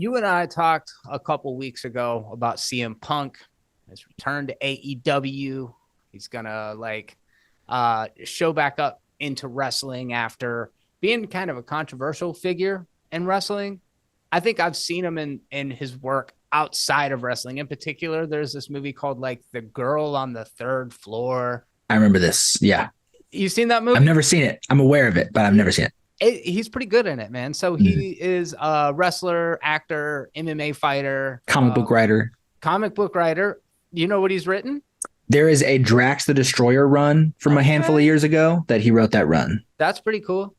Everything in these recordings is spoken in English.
You and I talked a couple weeks ago about CM Punk, his return to AEW. He's gonna show back up into wrestling after being kind of a controversial figure in wrestling. I think I've seen him in his work outside of wrestling. In particular, there's this movie called like The Girl on the Third Floor. I remember this. Yeah. You seen that I've movie? never seen it. I'm aware of it, but I've never seen it. He's pretty good in it, man. So he is a wrestler, actor, MMA fighter, Comic book writer. comic book writer. You know what he's written? There is a Drax the Destroyer run from a handful of years ago that he wrote that run. That's pretty cool.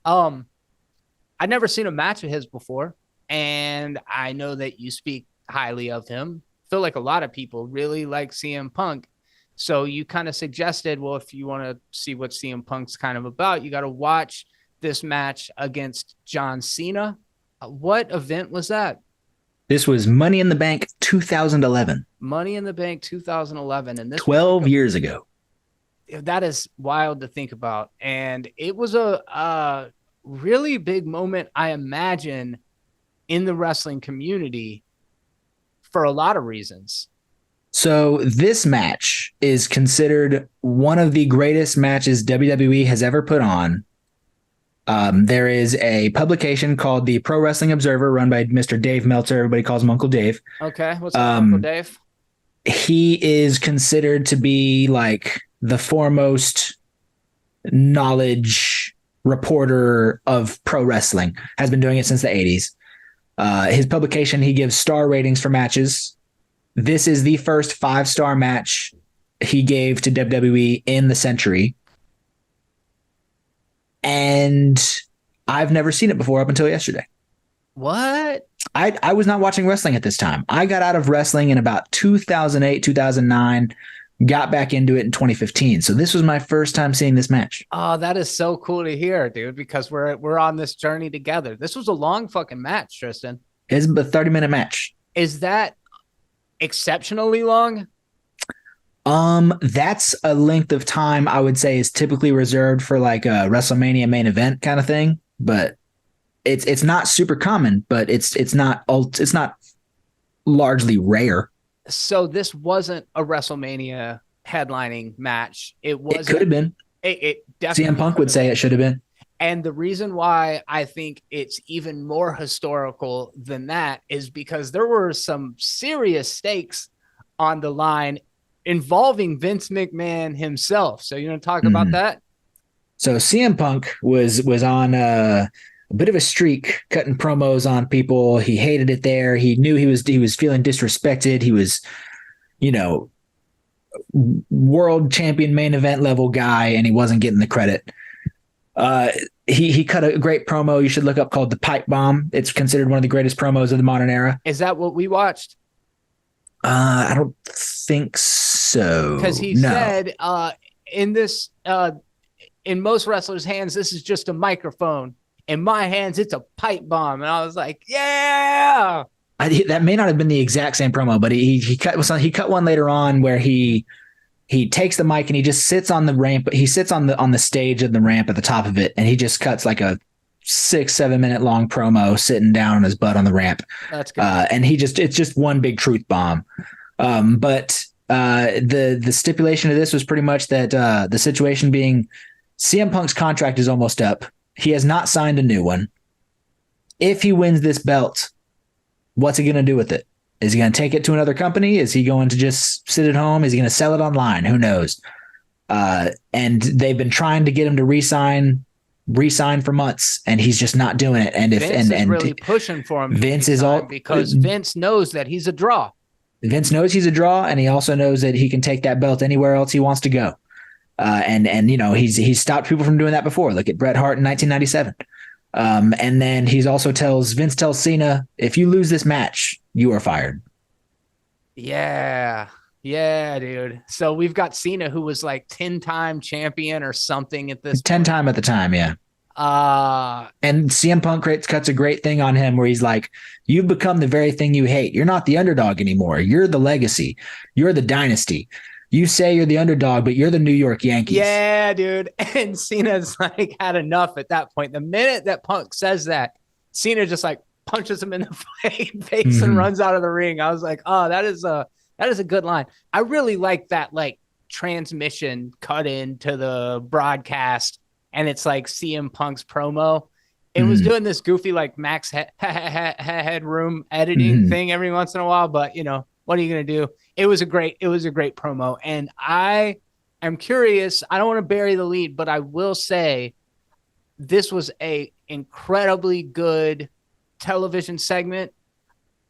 I'd never seen a match of his before, and I know that you speak highly of him. I feel like a lot of people really like CM Punk. So you kind of suggested, well, if you want to see what CM Punk's kind of about, you got to watch this match against John Cena. What event was that? This was Money in the Bank 2011. Money in the Bank 2011. And this 12 years ago. That is wild to think about. And it was a really big moment, I imagine, in the wrestling community for a lot of reasons. So this match is considered one of the greatest matches WWE has ever put on. There is a publication called the Pro Wrestling Observer run by Mr. Dave Meltzer. Everybody calls him Uncle Dave. Okay. What's up, Uncle Dave? He is considered to be like the foremost knowledge reporter of pro wrestling, has been doing it since the 80s. His publication, he gives star ratings for matches. This is the first 5-star match he gave to WWE in the century. And I've never seen it before up until yesterday. What? I was not watching wrestling at this time. I got out of wrestling in about 2008, 2009, got back into it in 2015. So this was my first time seeing this match. Oh, that is so cool to hear, dude, because we're on this journey together. This was a long fucking match, Tristan. It's a 30-minute match. Is that exceptionally long? That's a length of time I would say is typically reserved for like a WrestleMania main event kind of thing, but it's not super common, but it's not largely rare. So this wasn't a WrestleMania headlining match. It could have been. It definitely CM Punk would say it should have been. And the reason why I think it's even more historical than that is because there were some serious stakes on the line involving Vince McMahon himself. So you want to talk about that? So CM Punk was on a bit of a streak, cutting promos on people. He hated it there. He knew he was feeling disrespected. He was, world champion main event level guy, and he wasn't getting the credit. He cut a great promo you should look up called the Pipe Bomb. It's considered one of the greatest promos of the modern era. Is that what we watched? I don't think so. Because he said in most wrestlers' hands, this is just a microphone. In my hands, it's a pipe bomb. And I was like, yeah. That may not have been the exact same promo, but he cut one later on where he takes the mic and he just sits on the ramp. He sits on the stage of the ramp at the top of it, and he just cuts like a 6-7 minute long promo sitting down on his butt on the ramp. That's good. And it's just one big truth bomb. But the stipulation of this was pretty much that the situation being CM Punk's contract is almost up. He has not signed a new one. If he wins this belt, what's he going to do with it? Is he going to take it to another company? Is he going to just sit at home? Is he going to sell it online? Who knows? And they've been trying to get him to re-sign for months, and he's just not doing it. And Vince is really pushing for him. Vince is all because Vince knows that he's a draw. Vince knows he's a draw, and he also knows that he can take that belt anywhere else he wants to go. And he's stopped people from doing that before. Look at Bret Hart in 1997. And then Vince tells Cena, if you lose this match, you are fired. Yeah, dude. So we've got Cena, who was like 10-time champion or something at this 10-time at the time, yeah. And CM Punk cuts a great thing on him where he's like, you've become the very thing you hate. You're not the underdog anymore. You're the legacy. You're the dynasty. You say you're the underdog, but you're the New York Yankees. Yeah, dude. And Cena's like had enough at that point. The minute that Punk says that, Cena just like punches him in the face and runs out of the ring. I was like, oh, that is a good line. I really like that like transmission cut into the broadcast, and it's like CM Punk's promo. It was doing this goofy like Max headroom editing thing every once in a while, but you know, what are you gonna do? It was a great promo, and I am curious. I don't want to bury the lead, but I will say this was a incredibly good television segment.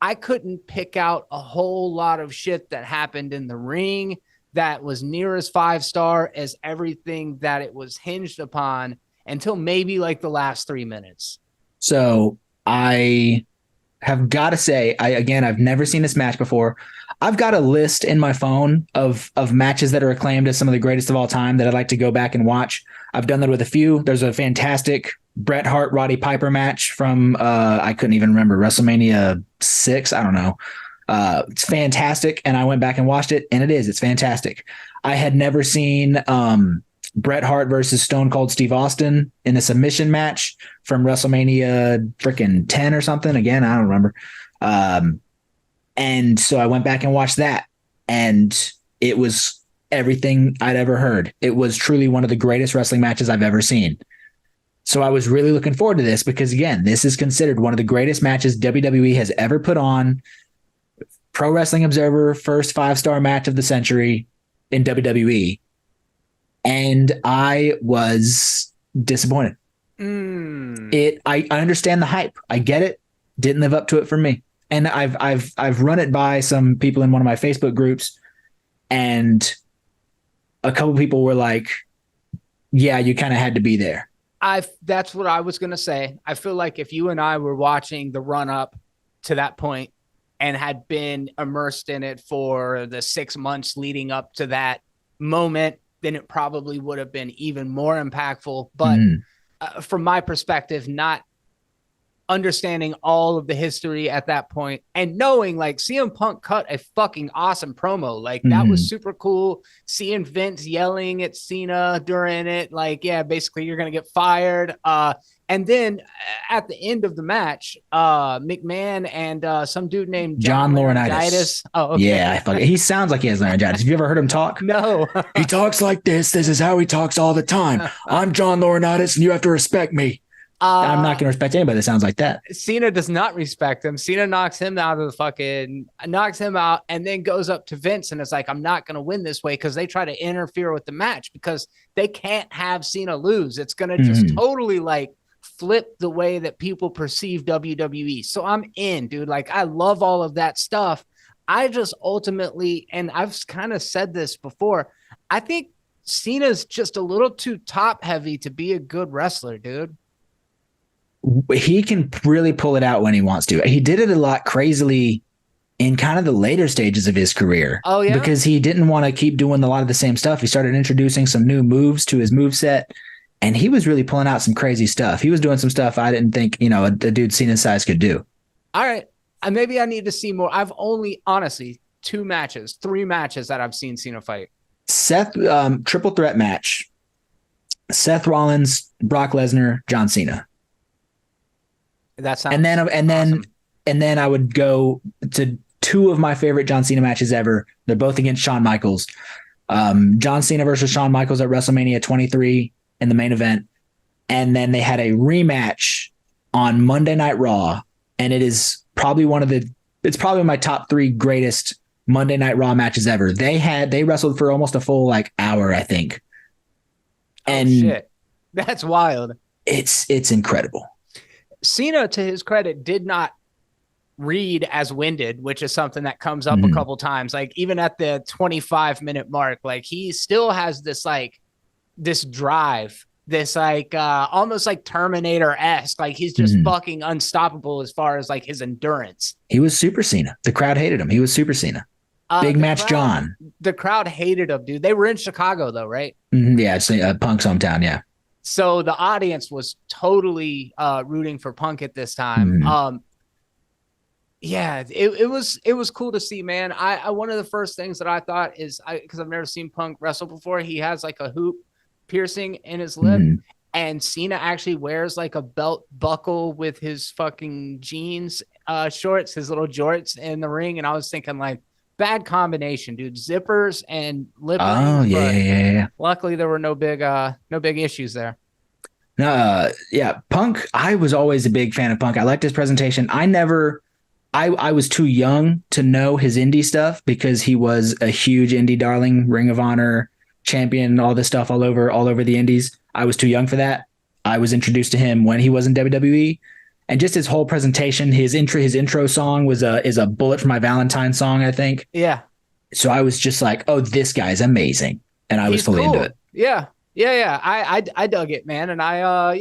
I couldn't pick out a whole lot of shit that happened in the ring that was near as 5-star as everything that it was hinged upon until maybe like the last 3 minutes. So I have got to say, I've never seen this match before. I've got a list in my phone of matches that are acclaimed as some of the greatest of all time that I'd like to go back and watch. I've done that with a few. There's a fantastic Bret Hart Roddy Piper match from I couldn't even remember, WrestleMania 6. I don't know. It's fantastic, and I went back and watched it, and it's fantastic. I had never seen Bret Hart versus Stone Cold Steve Austin in a submission match from WrestleMania freaking 10 or something. Again, I don't remember. And so I went back and watched that, and it was everything I'd ever heard. It was truly one of the greatest wrestling matches I've ever seen. So I was really looking forward to this because, again, this is considered one of the greatest matches WWE has ever put on. Pro Wrestling Observer, first 5-star match of the century in WWE. And I was disappointed. I understand the hype. I get it. Didn't live up to it for me. And I've run it by some people in one of my Facebook groups, and a couple people were like, yeah, you kind of had to be there. That's what I was going to say. I feel like if you and I were watching the run up to that point and had been immersed in it for the 6 months leading up to that moment, then it probably would have been even more impactful. But from my perspective, not understanding all of the history at that point and knowing like CM Punk cut a fucking awesome promo. Like that was super cool. Seeing Vince yelling at Cena during it, like, yeah, basically you're going to get fired. And then at the end of the match, McMahon and some dude named John Laurinaitis. Oh, okay. Yeah, he sounds like he has laryngitis. Have you ever heard him talk? No. He talks like this. This is how he talks all the time. I'm John Laurinaitis, and you have to respect me. I'm not going to respect anybody that sounds like that. Cena does not respect him. Cena knocks him out, and then goes up to Vince and is like, I'm not going to win this way, because they try to interfere with the match because they can't have Cena lose. It's going to just totally like flip the way that people perceive WWE. So I'm in, dude. Like, I love all of that stuff. I just ultimately, and I've kind of said this before, I think Cena's just a little too top heavy to be a good wrestler, dude. He can really pull it out when he wants to. He did it a lot crazily in kind of the later stages of his career. Oh, yeah? Because he didn't want to keep doing a lot of the same stuff. He started introducing some new moves to his moveset, and he was really pulling out some crazy stuff. He was doing some stuff I didn't think, a dude Cena's size could do. All right. Maybe I need to see more. I've only, honestly, 3 matches that I've seen Cena fight. Seth, triple threat match. Seth Rollins, Brock Lesnar, John Cena. That sounds awesome. And then I would go to 2 of my favorite John Cena matches ever. They're both against Shawn Michaels. John Cena versus Shawn Michaels at WrestleMania 23 in the main event. And then they had a rematch on Monday Night Raw. And it is probably it's probably my top 3 greatest Monday Night Raw matches ever. They wrestled for almost a full hour, I think. And shit. That's wild. It's incredible. Cena, to his credit, did not read as winded, which is something that comes up a couple times. Like, even at the 25-minute mark, like, he still has this drive, this almost like Terminator-esque. Like, he's just fucking unstoppable as far as like his endurance. He was Super Cena. The crowd hated him. He was Super Cena. Big match John. The crowd hated him, dude. They were in Chicago, though, right? Yeah, it's Punk's hometown, yeah. So the audience was totally rooting for Punk at this time. Yeah, it was cool to see, man. I one of the first things that I thought is, because I've never seen Punk wrestle before, he has like a hoop piercing in his lip. and Cena actually wears like a belt buckle with his fucking jeans shorts, his little jorts in the ring. And I was thinking like, bad combination, dude. Zippers and lip Oh rings, yeah, but yeah, yeah, yeah. luckily there were no big issues there. Yeah, Punk. I was always a big fan of Punk. I liked his presentation. I was too young to know his indie stuff because he was a huge indie darling, Ring of Honor champion, all this stuff all over the indies. I was too young for that. I was introduced to him when he was in WWE, and just his whole presentation, his intro song was a Bullet for My Valentine song, I think. Yeah. So I was just like, oh, this guy's amazing, and I was fully cool. into it. Yeah. Yeah. I dug it, man. And I'm a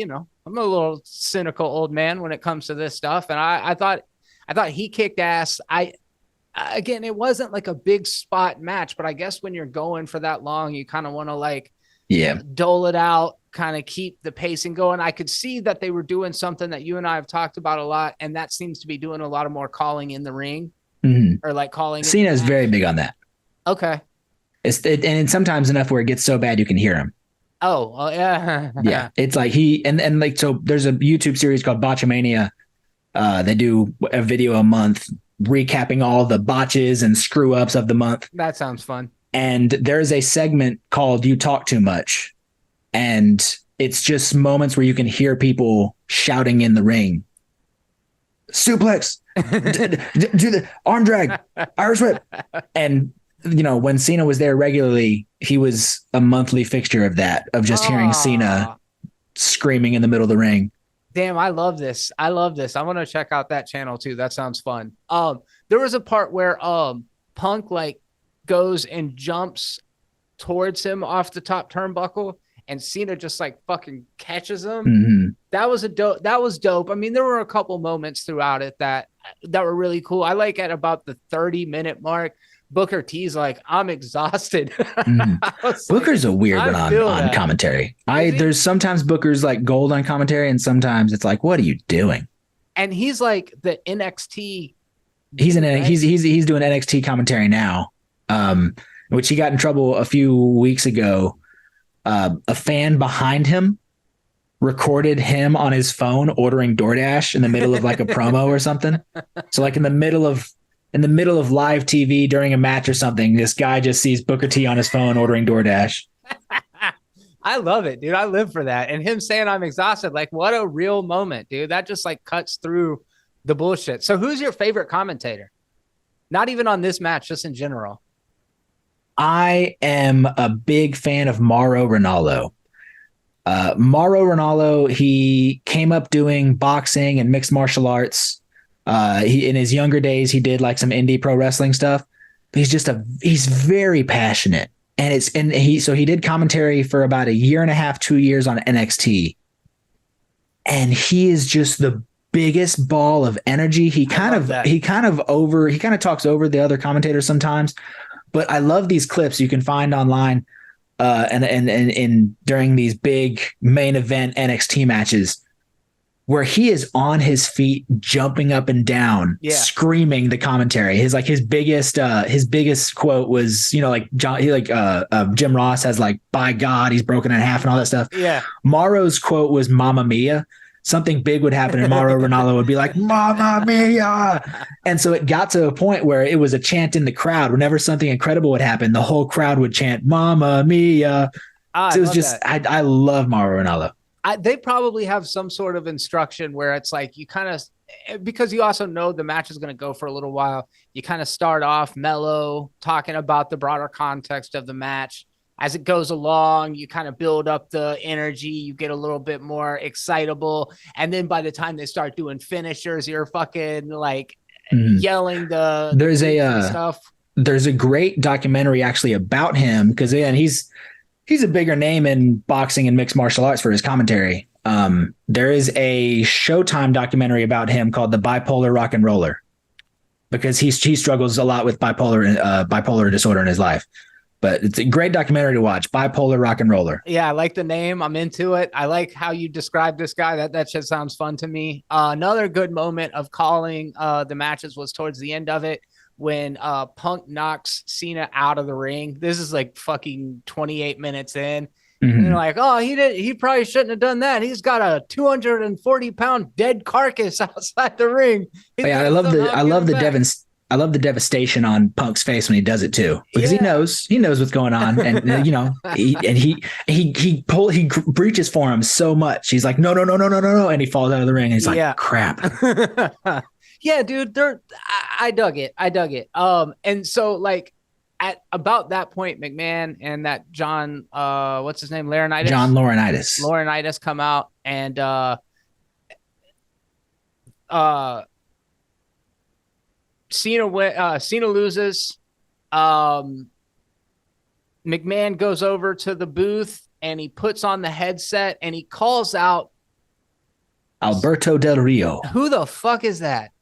little cynical old man when it comes to this stuff. And I thought he kicked ass. Again, it wasn't like a big spot match, but I guess when you're going for that long, you kind of want to like dole it out, kind of keep the pacing going. I could see that they were doing something that you and I have talked about a lot, and that seems to be doing a lot of more calling in the ring, or like calling. Cena is very big on that. Okay. And sometimes enough where it gets so bad you can hear him. Oh, well, yeah. Yeah. It's like and like, so there's a YouTube series called Botchamania. They do a video a month recapping all the botches and screw ups of the month. That sounds fun. And there's a segment called You Talk Too Much. And it's just moments where you can hear people shouting in the ring. Suplex, do the arm drag, Irish whip. And, when Cena was there regularly, he was a monthly fixture of that, of just hearing Cena screaming in the middle of the ring. Damn, I love this. I want to check out that channel too. That sounds fun. There was a part where Punk like goes and jumps towards him off the top turnbuckle, and Cena just like fucking catches him. Mm-hmm. That was dope. I mean, there were a couple moments throughout it that were really cool. I like at about the 30-minute mark, Booker T's like, I'm exhausted. Booker's a weird one on commentary. There's sometimes Booker's like gold on commentary, and sometimes it's like, what are you doing? And he's like the NXT. He's doing NXT commentary now, which he got in trouble a few weeks ago. A fan behind him recorded him on his phone ordering DoorDash in the middle of like a promo or something. So like in the middle of live TV during a match or something, this guy just sees Booker T on his phone ordering DoorDash. I love it, dude. I live for that. And him saying I'm exhausted, like what a real moment, dude. That just like cuts through the bullshit. So who's your favorite commentator? Not even on this match, just in general. I am a big fan of Mauro Ranallo. Mauro Ranallo, he came up doing boxing and mixed martial arts. He in his younger days, he did like some indie pro wrestling stuff. But he's very passionate. And he did commentary for about a year and a half, 2 years on NXT. And he is just the biggest ball of energy. He kind of talks over the other commentators sometimes. But I love these clips you can find online and during these big main event NXT matches where he is on his feet, jumping up and down, screaming the commentary. His biggest quote was, Jim Ross has like, by God, he's broken in half and all that stuff. Yeah. Mauro's quote was Mamma Mia. Something big would happen and Mauro Ranallo would be like, Mamma Mia. And so it got to a point where it was a chant in the crowd. Whenever something incredible would happen, the whole crowd would chant Mamma Mia. So it was just, I love Mauro Ranallo. They probably have some sort of instruction where it's like you kind of, because you also know the match is going to go for a little while, you kind of start off mellow, talking about the broader context of the match. As it goes along, you kind of build up the energy, you get a little bit more excitable. And then by the time they start doing finishers, you're fucking like yelling there's stuff. There's a great documentary actually about him because he's a bigger name in boxing and mixed martial arts for his commentary. There is a Showtime documentary about him called The Bipolar Rock and Roller because he struggles a lot with bipolar disorder in his life. But it's a great documentary to watch. Bipolar Rock and Roller. Yeah, I like the name. I'm into it. I like how you describe this guy. That shit sounds fun to me. Another good moment of calling the matches was towards the end of it when Punk knocks Cena out of the ring. This is like fucking 28 minutes in. And they're like, oh, he probably shouldn't have done that. He's got a 240-pound dead carcass outside the ring. Yeah, I love the devastation on Punk's face when he does it too, because he knows what's going on, and he breaches for him so much. He's like, no, and he falls out of the ring, and he's like, crap. Yeah, dude, I dug it. And so like at about that point, McMahon and that John, what's his name, Laurinaitis come out, and Cena loses. McMahon goes over to the booth and he puts on the headset and he calls out Alberto Del Rio. Who the fuck is that?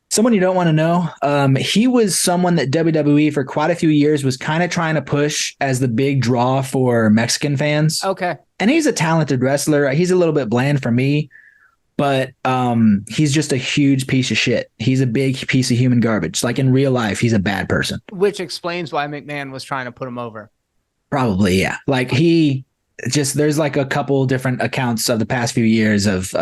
Someone you don't want to know. He was someone that WWE for quite a few years was kind of trying to push as the big draw for Mexican fans. Okay. And he's a talented wrestler. He's a little bit bland for me, but he's just a huge piece of shit. He's a big piece of human garbage. Like in real life, he's a bad person. Which explains why McMahon was trying to put him over. Probably, yeah. Like there's like a couple different accounts of the past few years of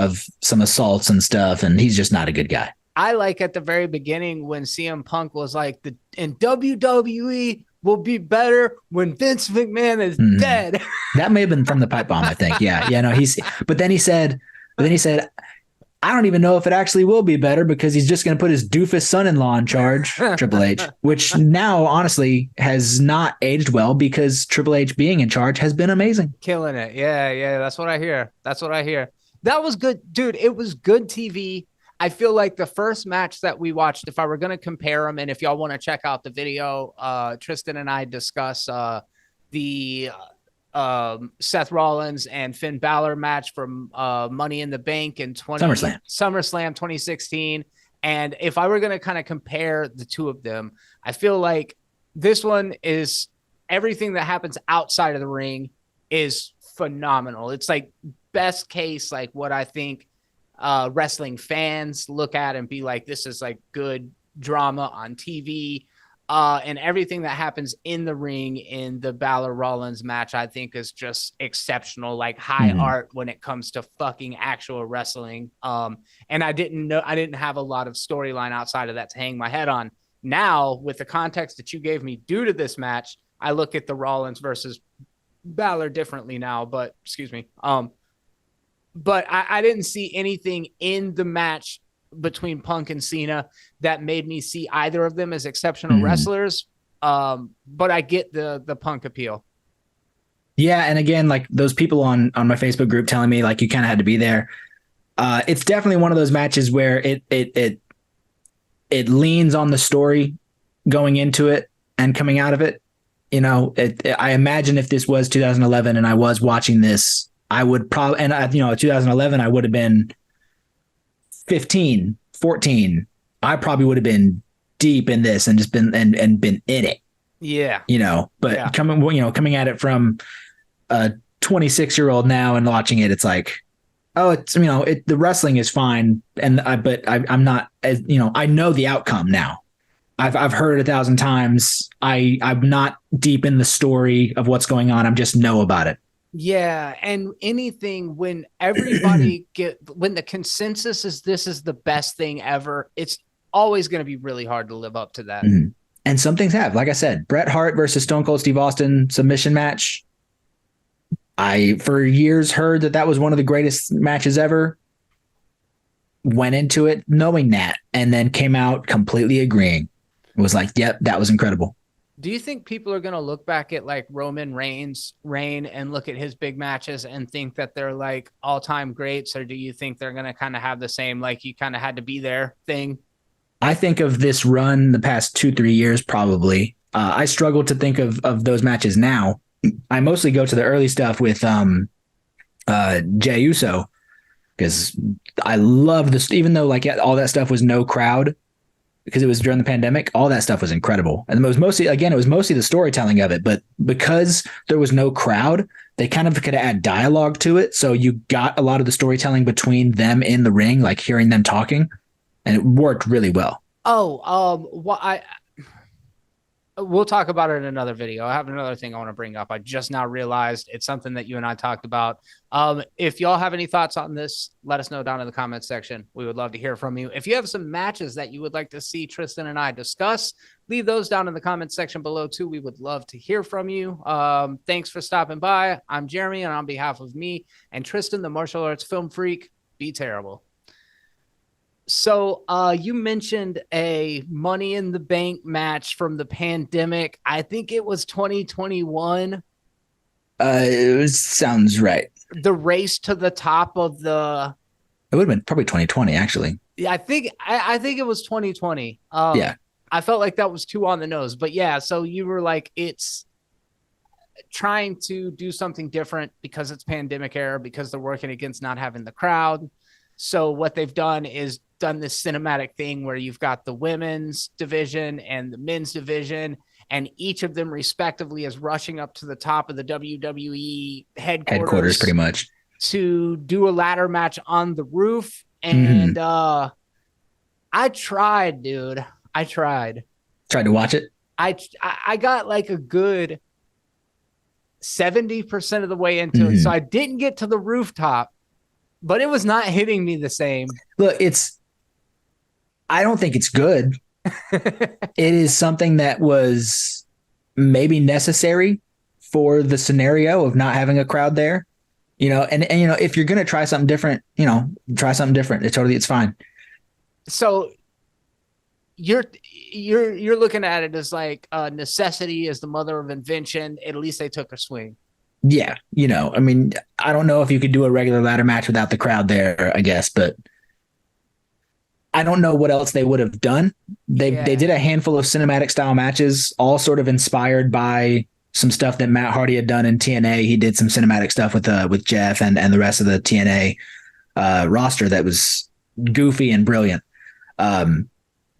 some assaults and stuff, and he's just not a good guy. I like at the very beginning when CM Punk was like, and WWE will be better when Vince McMahon is dead. That may have been from the pipe bomb, I think. Yeah. No, but then he said, I don't even know if it actually will be better because he's just going to put his doofus son-in-law in charge, Triple H, which now honestly has not aged well because Triple H being in charge has been amazing. Killing it. Yeah. That's what I hear. That was good. Dude, it was good TV. I feel like the first match that we watched, if I were going to compare them, and if y'all want to check out the video, Tristan and I discuss the Seth Rollins and Finn Balor match from Money in the Bank in SummerSlam 2016. And if I were going to kind of compare the two of them, I feel like this one is everything that happens outside of the ring is phenomenal. It's like best case, like what I think wrestling fans look at and be like, this is like good drama on TV. And everything that happens in the ring in the Balor Rollins match, I think is just exceptional, like high art when it comes to fucking actual wrestling. And I didn't have a lot of storyline outside of that to hang my head on. Now, with the context that you gave me due to this match, I look at the Rollins versus Balor differently now, but excuse me. But I didn't see anything in the match between Punk and Cena that made me see either of them as exceptional wrestlers. But I get the Punk appeal. Yeah. And again, like those people on my Facebook group telling me like you kind of had to be there. It's definitely one of those matches where it leans on the story going into it and coming out of it. You know, I imagine if this was 2011 and I was watching this, I would probably, and 2011, I would have been 15, 14. I probably would have been deep in this and just been and been in it. Yeah. But coming at it from a 26-year-old now and watching it, it's like, oh, it's, the wrestling is fine. And I'm not, as I know the outcome now. I've heard it 1,000 times. I'm not deep in the story of what's going on. I just know about it. Yeah, and anything when everybody when the consensus is this is the best thing ever, it's always going to be really hard to live up to that. And some things have, like I said, Bret Hart versus Stone Cold Steve Austin submission match. I for years heard that was one of the greatest matches ever. Went into it knowing that, and then came out completely agreeing. It was like, yep, that was incredible. Do you think people are going to look back at like Roman Reigns' reign and look at his big matches and think that they're like all-time greats? Or do you think they're going to kind of have the same, like you kind of had to be there thing? I think of this run the past 2-3 years, probably. I struggle to think of those matches now. I mostly go to the early stuff with Jey Uso because I love this, even though like all that stuff was no crowd, because it was during the pandemic, all that stuff was incredible. And it was mostly the storytelling of it, but because there was no crowd, they kind of could add dialogue to it. So you got a lot of the storytelling between them in the ring, like hearing them talking, and it worked really well. We'll talk about it in another video. I have another thing I want to bring up. I just now realized it's something that you and I talked about. If y'all have any thoughts on this, let us know down in the comments section. We would love to hear from you. If you have some matches that you would like to see Tristan and I discuss, leave those down in the comments section below too. We would love to hear from you. Thanks for stopping by. I'm Jeremy, and on behalf of me and Tristan, the martial arts film freak, be terrible. So you mentioned a Money in the Bank match from the pandemic. I think it was 2021. It sounds right. The race to the top of the. It would have been probably 2020, actually. Yeah, I think it was 2020. Yeah. I felt like that was too on the nose, but yeah. So you were like, it's trying to do something different because it's pandemic era, because they're working against not having the crowd. So what they've done is done this cinematic thing where you've got the women's division and the men's division, and each of them respectively is rushing up to the top of the WWE headquarters pretty much, to do a ladder match on the roof. And I tried, dude. I tried to watch it. I got like a good 70% of the way into it. So I didn't get to the rooftop, but it was not hitting me the same. Look, I don't think it's good. It is something that was maybe necessary for the scenario of not having a crowd there, and if you're going to try something different, try something different. It's fine. So you're looking at it as like necessity is the mother of invention. At least they took a swing. Yeah. I mean, I don't know if you could do a regular ladder match without the crowd there, I guess, but I don't know what else they would have done. They did a handful of cinematic style matches, all sort of inspired by some stuff that Matt Hardy had done in TNA. He did some cinematic stuff with Jeff and the rest of the TNA roster that was goofy and brilliant.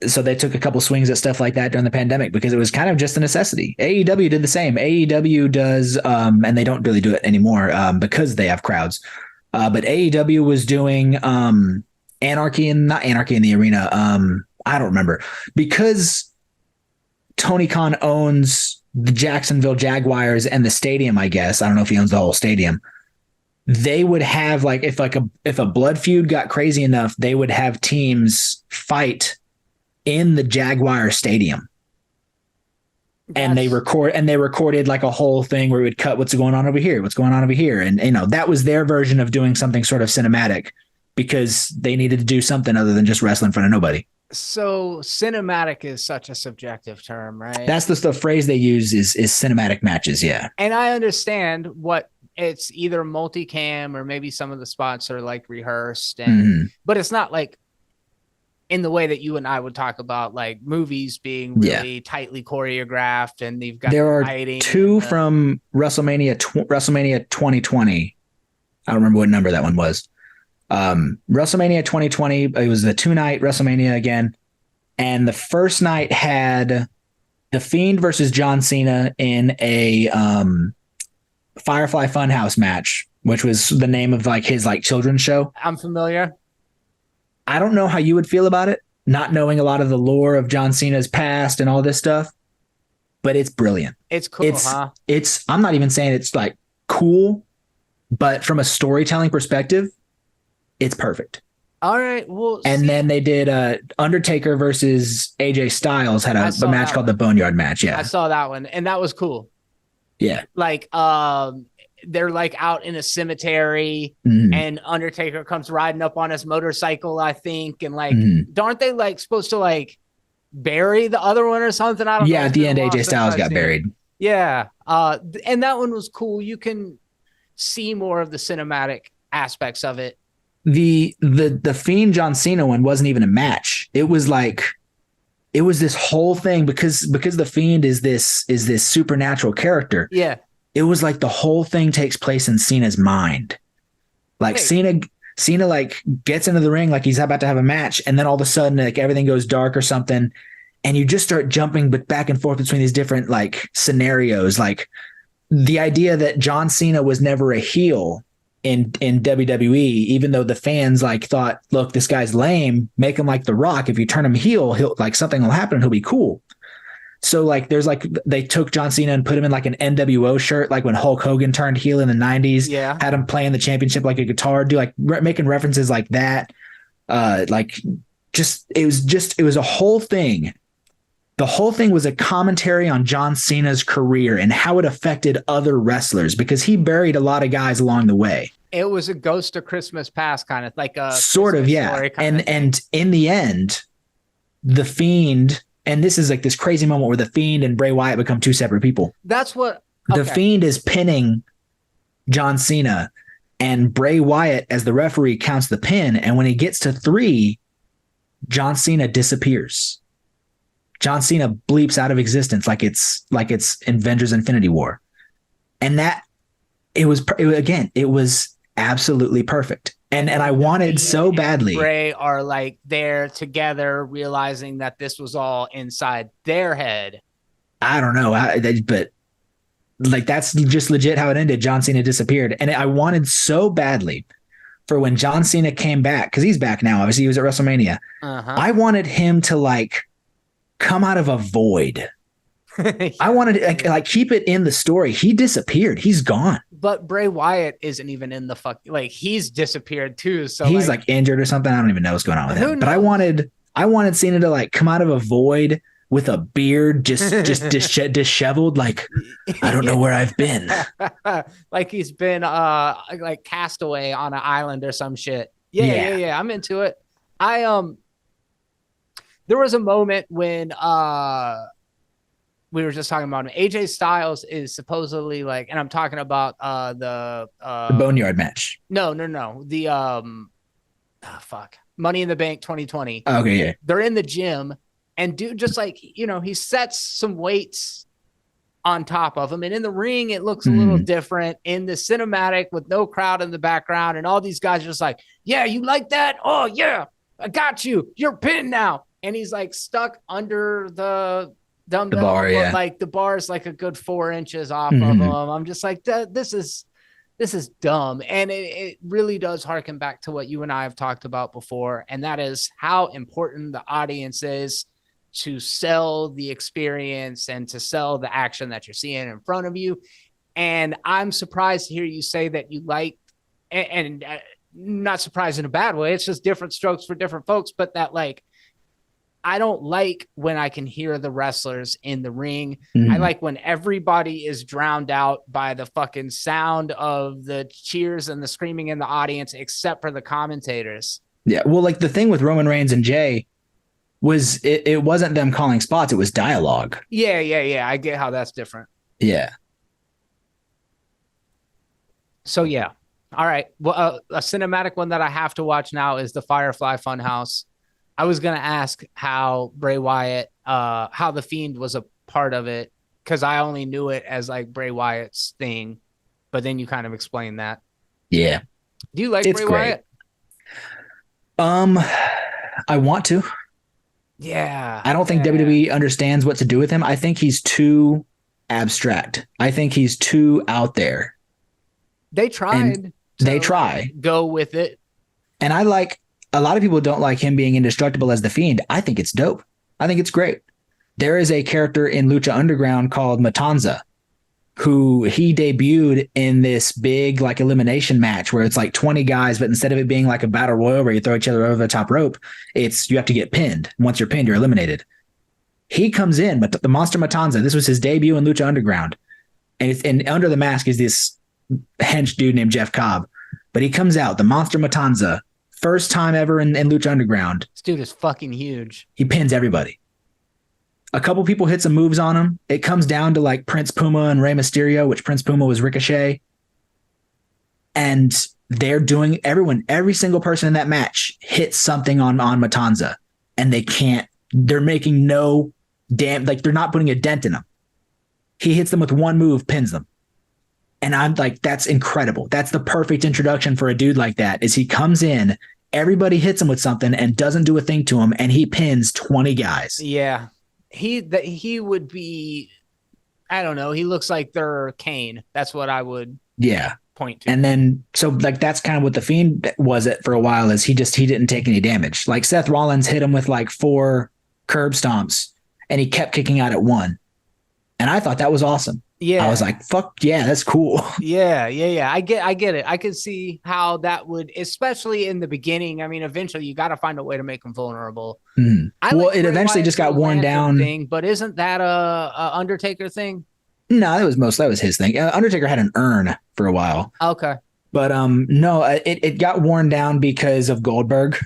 So they took a couple swings at stuff like that during the pandemic because it was kind of just a necessity. AEW did the same. AEW does, and they don't really do it anymore because they have crowds. But AEW was doing not Anarchy in the Arena. I don't remember, because Tony Khan owns the Jacksonville Jaguars and the stadium, I guess. I don't know if he owns the whole stadium. They would have if a blood feud got crazy enough, they would have teams fight in the Jaguar stadium. And they recorded like a whole thing where we would cut what's going on over here. And, that was their version of doing something sort of cinematic, because they needed to do something other than just wrestle in front of nobody. So cinematic is such a subjective term, right? That's the phrase they use is cinematic matches. Yeah. And I understand what it's either multicam or maybe some of the spots are like rehearsed, but it's not like in the way that you and I would talk about like movies being really tightly choreographed, and there are two from WrestleMania 2020. I don't remember what number that one was. WrestleMania 2020, it was the 2-night WrestleMania again, and the first night had The Fiend versus John Cena in a Firefly Funhouse match, which was the name of his children's show. I'm familiar. I don't know how you would feel about it, not knowing a lot of the lore of John Cena's past and all this stuff, but it's brilliant. It's cool, huh? I'm not even saying it's cool, but from a storytelling perspective, it's perfect. All right. Well, then they did Undertaker versus AJ Styles had a match called the Boneyard match. Yeah, I saw that one, and that was cool. Yeah, they're out in a cemetery, and Undertaker comes riding up on his motorcycle, I think, and aren't they supposed to bury the other one or something? I don't know. Yeah, at the end, AJ Styles got buried. Yeah, and that one was cool. You can see more of the cinematic aspects of it. The Fiend John Cena one wasn't even a match. It was this whole thing because the Fiend is this supernatural character. Yeah. It was the whole thing takes place in Cena's mind. Cena gets into the ring he's about to have a match, and then all of a sudden everything goes dark or something, and you just start jumping back and forth between these different scenarios. The idea that John Cena was never a heel in WWE, even though the fans thought, look, this guy's lame, make him like The Rock. If you turn him heel, he'll something will happen and he'll be cool. So like there's like they took John Cena and put him in like an NWO shirt, like when Hulk Hogan turned heel in the 90s, Yeah. had him playing the championship like a guitar, do like making references like that. Like it was a whole thing. The whole thing was a commentary on John Cena's career and how it affected other wrestlers because he buried a lot of guys along the way. It was a Ghost of Christmas Past kind of like a sort Christmas of, yeah. story kind of thing. And in the end, the Fiend, and this is like this crazy moment where the Fiend and Bray Wyatt become two separate people. That's what the Fiend is pinning John Cena, and Bray Wyatt, as the referee, counts the pin. And when he gets to 3, John Cena disappears. John Cena bleeps out of existence like it's Avengers Infinity War. And that it was absolutely perfect. And I wanted so badly. Bray are like there together, realizing that this was all inside their head. I don't know, but like that's just legit how it ended. John Cena disappeared, and I wanted so badly for when John Cena came back, because he's back now. Obviously, he was at WrestleMania. I wanted him to like come out of a void. I wanted to like keep it in the story. He disappeared. He's gone. But Bray Wyatt isn't even in the like he's disappeared too. So he's like injured or something. I don't even know what's going on with him. Knows? But I wanted Cena to like come out of a void with a beard, just disheveled. Like I don't know where I've been. Like he's been like castaway on an island or some shit. Yeah. I'm into it. There was a moment when we were just talking about him. AJ Styles is supposedly like, and I'm talking about the Boneyard match. No. The Money in the Bank 2020. Okay, yeah. They're in the gym, and dude just like, he sets some weights on top of him, and in the ring it looks a little different. In the cinematic with no crowd in the background, and all these guys are just like, yeah, you like that? Oh yeah, I got you. You're pinned now. And he's like stuck under the dumbbell, bar, yeah. Like the bar is like a good 4 inches off of him. I'm just like, this is dumb. And it really does harken back to what you and I have talked about before. And that is how important the audience is to sell the experience and to sell the action that you're seeing in front of you. And I'm surprised to hear you say that you like, and not surprised in a bad way. It's just different strokes for different folks, but that like, I don't like when I can hear the wrestlers in the ring. I like when everybody is drowned out by the fucking sound of the cheers and the screaming in the audience, except for the commentators. Yeah. Well, like the thing with Roman Reigns and Jay was it wasn't them calling spots. It was dialogue. Yeah. I get how that's different. Yeah. So, yeah. All right. Well, a cinematic one that I have to watch now is the Firefly Funhouse. I was going to ask how Bray Wyatt, how the Fiend was a part of it, because I only knew it as like Bray Wyatt's thing, but then you kind of explained that. Yeah. Do you like Bray Wyatt? I want to. Yeah. I don't think WWE understands what to do with him. I think he's too abstract. I think he's too out there. They tried. They try. Go with it. And I like, a lot of people don't like him being indestructible as the Fiend. I think it's dope. I think it's great. There is a character in Lucha Underground called Matanza, who he debuted in this big like elimination match where it's like 20 guys, but instead of it being like a battle royal where you throw each other over the top rope, it's you have to get pinned. Once you're pinned, you're eliminated. He comes in, but the Monster Matanza, this was his debut in Lucha Underground. And under the mask is this hench dude named Jeff Cobb. But he comes out, the Monster Matanza, first time ever in Lucha Underground. This dude is fucking huge. He pins everybody. A couple people hit some moves on him. It comes down to like Prince Puma and Rey Mysterio, which Prince Puma was Ricochet. And they're doing every single person in that match hits something on Matanza. And they're making no damn, like they're not putting a dent in them. He hits them with one move, pins them. And I'm like, that's incredible. That's the perfect introduction for a dude like that, is he comes in, everybody hits him with something and doesn't do a thing to him, and he pins 20 guys. Yeah. He would be, I don't know, he looks like they're Kane. That's what I would point to. And then, so like, that's kind of what the Fiend was it for a while, is he didn't take any damage. Like Seth Rollins hit him with like 4 curb stomps, and he kept kicking out at 1. And I thought that was awesome. Yeah. I was like, fuck yeah, that's cool. Yeah. I get it. I can see how that would, especially in the beginning. I mean, eventually you got to find a way to make them vulnerable. Well, like it Bray eventually Wyatt's just got little worn lantern down. thing, but isn't that a Undertaker thing? No, that was his thing. Undertaker had an urn for a while. Okay. But no, it got worn down because of Goldberg.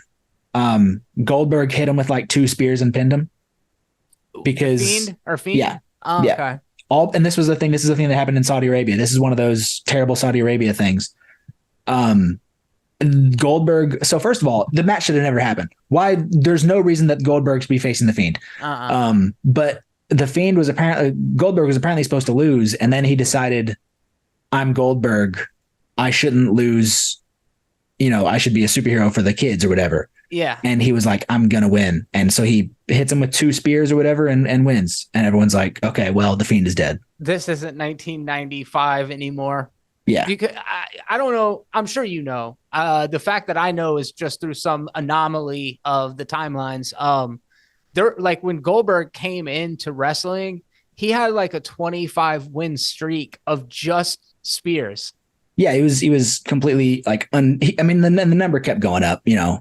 Goldberg hit him with like 2 spears and pinned him. Because Fiend? Yeah. Oh, yeah. okay. And this is the thing that happened in Saudi Arabia. This is one of those terrible Saudi Arabia things. Goldberg. So first of all, the match should have never happened. Why? There's no reason that Goldberg should be facing the Fiend. But the Fiend was Goldberg was apparently supposed to lose, and then he decided, I'm Goldberg, I shouldn't lose. I should be a superhero for the kids or whatever. Yeah. And he was like, I'm gonna win. And so he hits him with 2 spears or whatever and wins. And everyone's like, okay, well, the Fiend is dead. This isn't 1995 anymore. Yeah. I don't know. I'm sure you know. The fact that I know is just through some anomaly of the timelines. There, like when Goldberg came into wrestling, he had like a 25 win streak of just spears. Yeah, he was completely like the number kept going up, Yeah.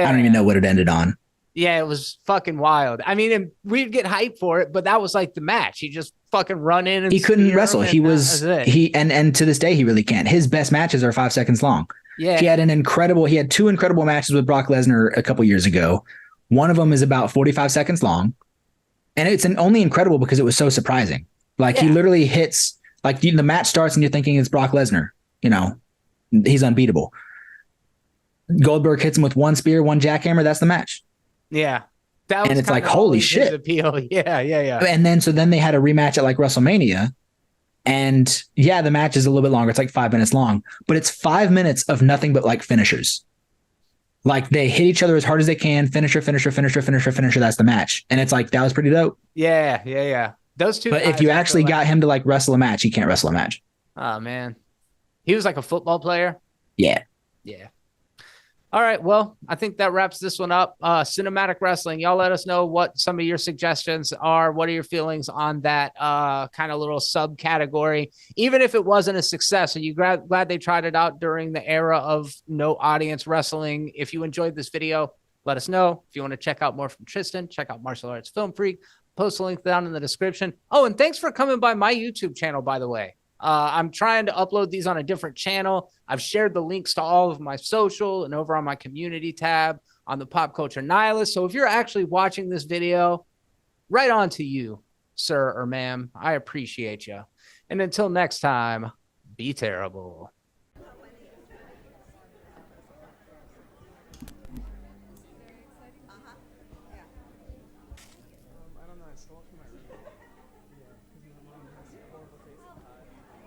I don't even know what it ended on. Yeah, it was fucking wild. I mean, we'd get hyped for it, but that was like the match. He just fucking run in and he couldn't wrestle. He was and to this day he really can't. His best matches are 5 seconds long. Yeah. He had 2 incredible matches with Brock Lesnar a couple years ago. One of them is about 45 seconds long. And it's only incredible because it was so surprising. Like he literally hits, like the match starts and you're thinking it's Brock Lesnar. He's unbeatable. Goldberg hits him with 1 spear, 1 jackhammer. That's the match. Yeah. And it's like, holy shit. Appeal. Yeah. And then they had a rematch at like WrestleMania. And yeah, the match is a little bit longer. It's like 5 minutes long, but it's 5 minutes of nothing but like finishers. Like they hit each other as hard as they can. Finisher. That's the match. And it's like, that was pretty dope. Yeah. Those two. But if you actually got him to like wrestle a match, he can't wrestle a match. Oh man. He was like a football player. Yeah. All right. Well, I think that wraps this one up. Cinematic wrestling. Y'all let us know what some of your suggestions are. What are your feelings on that kind of little subcategory? Even if it wasn't a success, are you glad they tried it out during the era of no audience wrestling? If you enjoyed this video, let us know. If you want to check out more from Tristan, check out Martial Arts Film Freak. Post a link down in the description. Oh, and thanks for coming by my YouTube channel, by the way. I'm trying to upload these on a different channel. I've shared the links to all of my social and over on my community tab on the Pop Culture Nihilist. So if you're actually watching this video, right on to you, sir or ma'am. I appreciate you. And until next time, be terrible. I don't know. I still